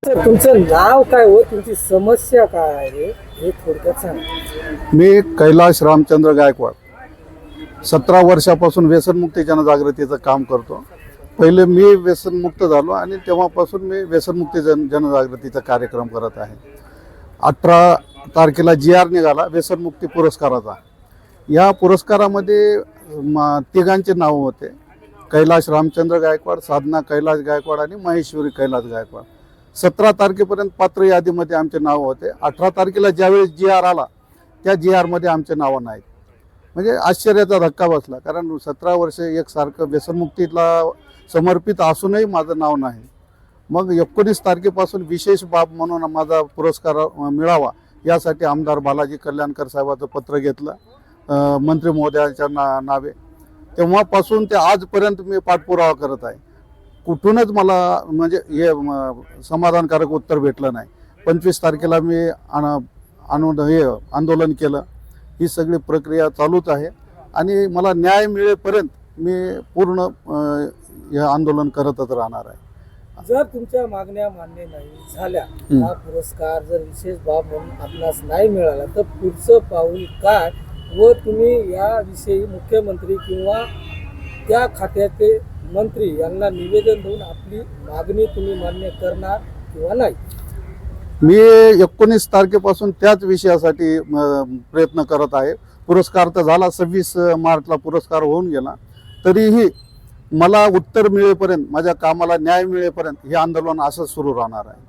तुमचं नाव काय हो, तुमची समस्या काय आहे हे थोडक्यात सांगा. मी कैलाश रामचंद्र गायकवाड 17 वर्षापासून व्यसनमुक्ती जनजागृतीचं काम करतो. पहिले मी व्यसनमुक्त झालो आणि तेव्हापासून मी व्यसनमुक्ती जनजागृतीचा कार्यक्रम करत आहे. 18 तारखेला GR निघाला व्यसनमुक्ती पुरस्काराचा. या पुरस्कारामध्ये तिघांचे नाव होते, कैलाश रामचंद्र गायकवाड, साधना कैलाश गायकवाड आणि महेश्वरी कैलाश गायकवाड. 17 तारखेपर्यंत पात्र यादीमध्ये आमचे नाव होते. 18 तारखेला ज्यावेळेस GR आला त्या GR मध्ये आमचे नावं नाहीत. म्हणजे आश्चर्याचा धक्का बसला, कारण 17 वर्ष एकसारखं व्यसनमुक्तीला समर्पित असूनही माझं नाव नाही. मग 19 तारखेपासून विशेष बाब म्हणून माझा पुरस्कार मिळावा यासाठी आमदार बालाजी कल्याणकर साहेबाचं पत्र घेतलं मंत्री महोदयांच्या नावे. तेव्हापासून ते आजपर्यंत मी पाठपुरावा करत आहे. कुठूनच मला म्हणजे हे समाधानकारक उत्तर भेटलं नाही. 25 तारखेला मी आंदोलन केलं. ही सगळी प्रक्रिया चालूच आहे आणि मला न्याय मिळेपर्यंत मी पूर्ण हे आंदोलन करतच राहणार आहे. जर तुमच्या मागण्या मान्य नाही झाल्या, हा पुरस्कार जर विशेष बाब म्हणून आपणास नाही मिळाला, तर पुढचं पाऊल काय व तुम्ही याविषयी मुख्यमंत्री किंवा त्या खात्याचे मंत्री यांना निवेदन देऊन आपली मागणी तुम्ही मान्य करणार किंवा नाही? मी 19 तारखेपासून त्याच विषयासाठी प्रयत्न करत आहे. पुरस्कार तर झाला, 26 मार्चला पुरस्कार होऊन गेला. तरीही मला उत्तर मिळेपर्यंत, माझ्या कामाला न्याय मिळेपर्यंत हे आंदोलन असंच सुरू राहणार आहे.